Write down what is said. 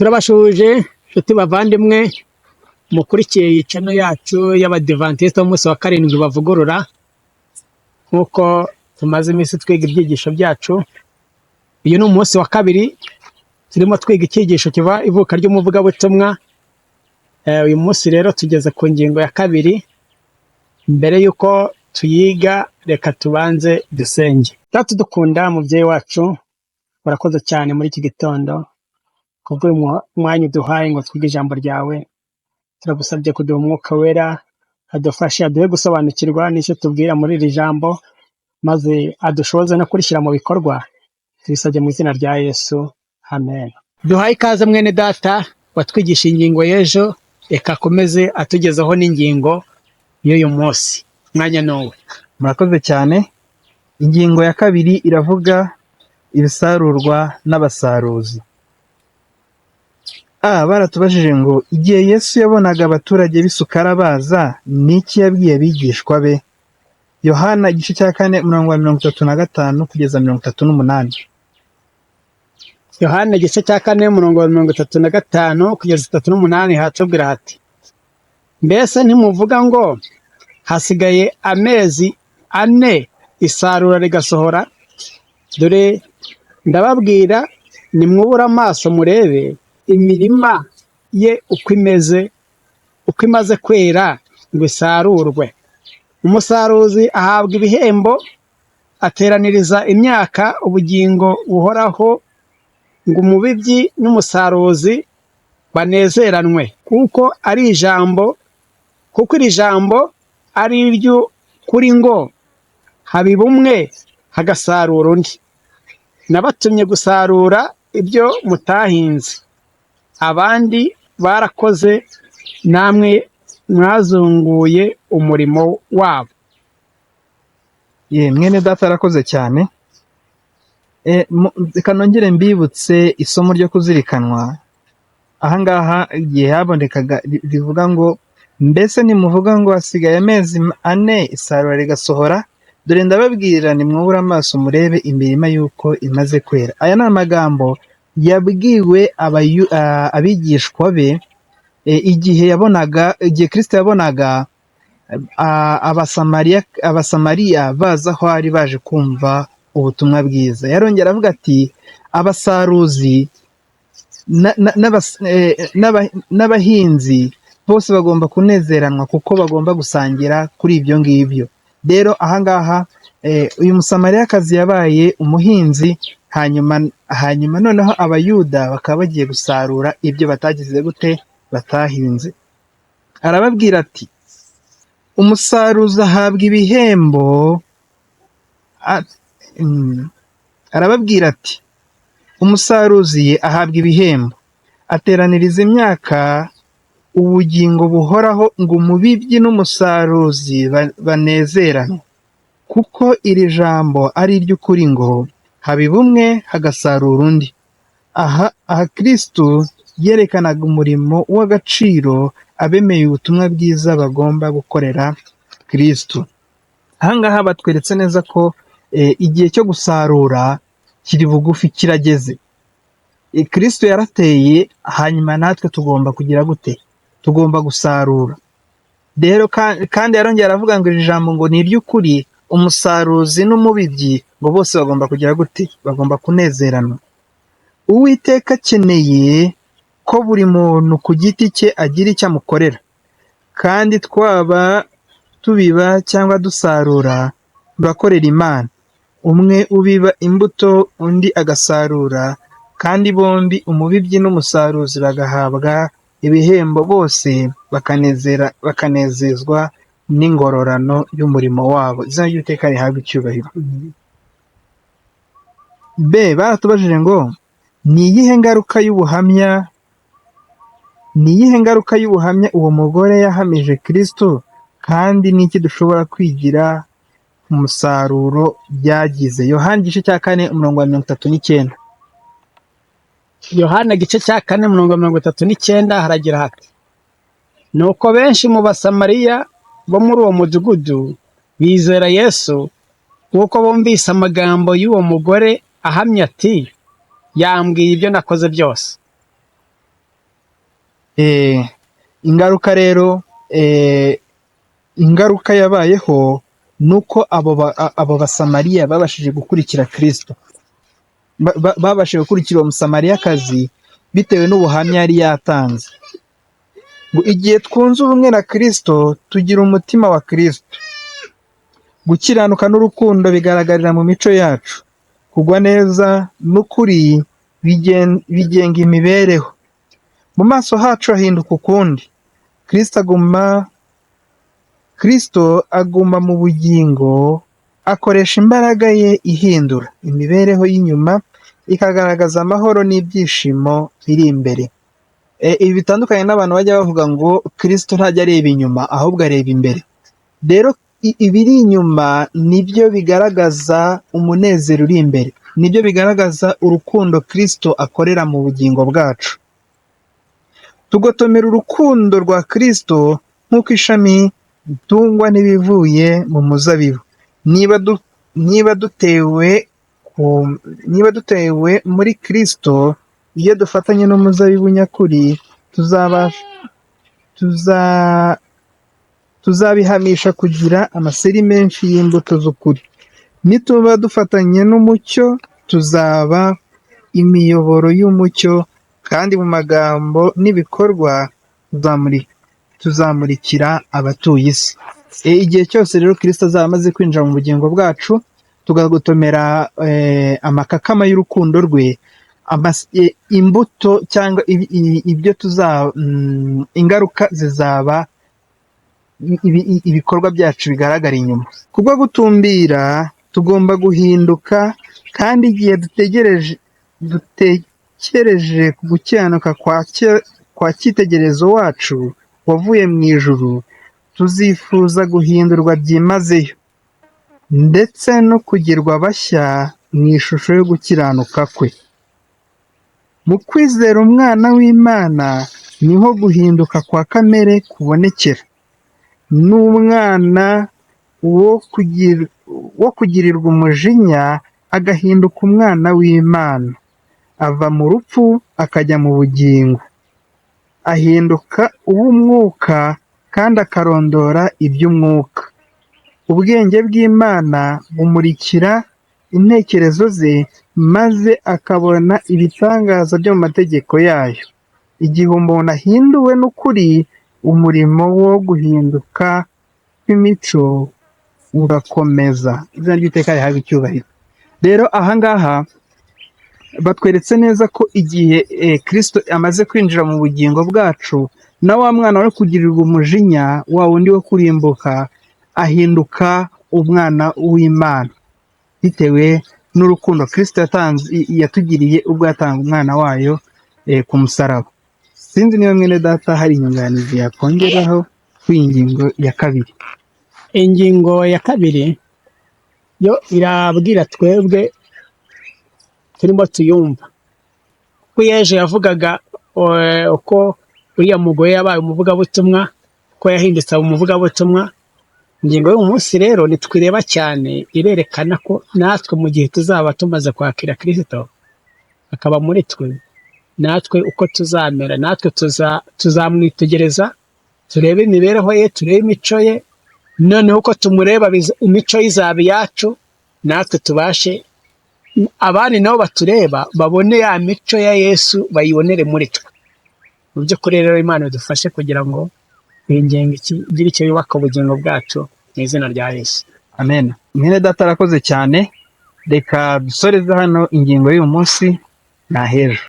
Turabashuje nshuti bavandimwe mukurikiye iyi channel yacu y'Abadiventiste b'umunsi wa karindwi bavugurura, nk'uko tumaze iminsi twiga ibyigisho byacu. Uyu ni umunsi wa kabiri turimo twiga icyigisho kiva ivuka ry'umuvugabutumwa. Uyu munsi rero tugeze ku ngingo ya kabiri. Mbere y'uko tuyiga, reka tubanze dusenge. Data dukunda mubyeyi wacu, urakoze cyane muri iki gitondo kubwo umwanya uduhaye ngo twige ijambo ryawe. Turagusabye kuduha umwuka wera, adufashe aduhe gusobanukirwa n'icyo tubwira muri iri jambo, maze adushoboze no kurishyira mu bikorwa. Tubisabye mu izina rya Yesu, amen. Duhaye ikaze mwene data watwigisha ingingo y'ejo, reka akomeze atugezeho n'ingingo y'uyu munsi. Mwanya nowe. Murakoze cyane. Ingingo ya kabiri iravuga ibisarurwa n'abasaruzi. Baratubajije ngo igihe Yesu yabonaga abaturage b'isukara baza, niki yabwiye abigishwa be? Yohana igice cya 4:35 kugeza 38. Yohana igice cya 4:35 kugeza 38 hatubwira hati: mbese ntimuvuga ngo hasigaye amezi 4 isarura rigasohora? Dore ndababwira, nimwubura amaso murebe imirima ye uko imaze kwera ngo isarurwe. Umusaruzi ahabwa ibihembo, ateraniriza imyaka ubugingo buhoraho, ngo umubibyi n'umusaruzi banezeranwe, kuko iri jambo ari iry'ukuri ngo habiba umwe hagasarura undi. Nabatumye gusarura ibyo mutahinze, abandi barakoze, namwe mwazunguye umurimo wabo. Mwene data arakoze cyane. Reka nongere mbibutse isomo ryo kuzirikanwa. Ahangaha igihe habonekaga rivuga ngo mbese nimuvuga ngo hasigaye amezi 4 isarura rigasohora, dore ndababwira, nimwubura amaso murebe imirima yuko imaze kwera. Aya ni amagambo yabwiwe abigishwa be igihe Kristo yabonaga abasamariya baza aho ari baje kumva ubutumwa bwiza. Yarongera avuga ati abasaruzi n'abahinzi bose bagomba kunezeranwa, kuko bagomba gusangira kuri ibyo ngibyo. Rero ahangaha uyu musamariyakazi yabaye umuhinzi, hanyuma noneho abayuda bakaba bagiye gusarura ibyo batagize gute, batahinze. Arababwira ati umusaruzi ahabwa ibihembo. Arababwira ati umusaruzi ahabwa ibihembo, ateraniriza imyaka ubugingo buhoraho, ngo umubibyi n'umusaruzi banezerane, kuko iri jambo ari iry'ukuri ngo habiba umwe hagasarura undi. Aha Kristo yerekanaga umurimo w'agaciro abemeye ubutumwa bwiza bagomba gukorera Kristo. Ahangaha batweretse neza ko igihe cyo gusarura kiri bugufi, kirageze. Kristo yarateye, hanyuma natwe tugomba kugira gute? Tugomba gusarura. Rero kandi yarongera aravuga ngo iri jambo ngo ni iry'ukuri, umusaruzi n'umubibyi ngo bose bagomba kugira gute? Bagomba kunezerana. Uwiteka akeneye ko buri muntu ku giti cye agira icyo amukorera, kandi twaba tubiba cyangwa dusarura, turakorera Imana. Umwe ubiba imbuto, undi agasarura, kandi bombi umubibyi n'umusaruzi bagahabwa ibihembo, bose bakanezezwa n'ingororano y'umurimo wabo. Izina ry'Uwiteka rihabwa icyubahiro. Baratubajije ngo ni iyihe ngaruka y'ubuhamya uwo mugore yahamije Kristo, kandi n'iki dushobora kwigira ku musaruro byagize? Yohana igice cya 4:39. Yohana igice cya 4:39 haragira hati: nuko benshi mu basamariya bo muri uwo mudugudu bizera Yesu, kuko bumvise amagambo y'uwo mugore ahamya ati, yambwiye ibyo nakoze byose. Ingaruka rero, ingaruka yabayeho ni uko abo basamariya babashije gukurikira Kristo, babashije gukurikira uwo musamariyakazi bitewe n'ubuhamya yari yatanze. Igihe twunze ubumwe na Kristo tugira umutima wa Kristo. Gukiranuka n'urukundo bigaragarira mu mico yacu. Kugwa neza n'ukuri bigenga imibereho. Mu maso hacu hahinduka ukundi. Kristo aguma mu bugingo, akoresha imbaraga ye ihindura imibereho y'inyuma, ikagaragaza amahoro n'ibyishimo biri imbere. Ibi bitandukanye n'abantu bajya bavuga ngo Kristo ntajya areba inyuma ahubwo areba imbere. Rero ibiri inyuma nibyo bigaragaza umunezero uri imbere, nibyo bigaragaza urukundo Kristo akorera mu bugingo bwacu. Tugotomera urukundo rwa Kristo nk'uko ishami ritungwa n'ibivuye mu muzabibu. Niba dutewe muri Kristo, iyo dufatanye n'umuzabibu nyakuri, tuzabihamisha kugira amaseri menshi y'imbuto z'ukuri. Nituba dufatanye n'umucyo, tuzaba imiyoboro y'umucyo, kandi mu magambo n'ibikorwa tuzamurikira abatuye isi. Igihe cyose rero Kristo azaba amaze kwinjira mu bugingo bwacu, tugagotomera amakakama y'urukundo rwe, imbuto cyangwa ibyo ingaruka zizaba ibikorwa byacu bigaragara inyuma. Kubwo gutumbira tugomba guhinduka, kandi igihe dutekereje ku gukiranuka kwa cyitegererezo wacu wavuye mu ijuru, tuzifuza guhindurwa byimazeyo, ndetse no kugirwa bashya mu ishusho yo gukiranuka kwe. Mu kwizera umwana w'Imana niho guhinduka kwa kamere kubonekera. N'umwana wo kugirirwa umujinya agahinduka umwana w'Imana, ava mu rupfu akajya mu bugingo, ahinduka uw'umwuka kandi akarondora iby'umwuka. Ubwenge bw'Imana bumurikira intekerezo ze, maze akabona ibitangaza byo mu mategeko yayo. Igihe umuntu ahinduwe n'ukuri, umurimo wo guhinduka kw'imico urakomeza. Izina ry'Uwiteka rihabwe icyubahiro. Rero ahangaha batweretse neza ko igihe Kristo amaze kwinjira mu bugingo bwacu, na wa mwana we kugirirwa umujinya, wa wundi wo kurimbuka, ahinduka umwana w'Imana bitewe n'urukundo Kristo yatugiriye ubwo yatanga umwana wayo ku musaraba. Sinzi niba mwene data hari inyunganizi yakongeraho kuri iyi ngingo ya kabiri. Ingingo ya kabiri yo irabwira twebwe turimo tuyumva ko Yesu yavugaga uko uriya mugore yabaye umuvugabutumwa, ko yahindutse umuvugabutumwa. Ingingo y'uyu munsi rero nitwireba cyane, irerekana ko natwe mu gihe tuzaba tumaze kwakira Kristo akaba muri twe, natwe uko tuzamera, natwe tuzamwitegereza, turebe imibereho ye, turebe imico ye, noneho uko tumureba imico ye izaba iyacu, natwe tubashe abandi nabo batureba babone ya mico ya Yesu, bayibonere muri twe. Mu by'ukuri rero Imana idufashe kugira ngo iyi ngingo igire icyo yubaka ubugingo bwacu mu izina rya Yesu. Amen. Mwene data arakoze cyane. Reka dusoreze hano ingingo y'uyu munsi. Nahejo.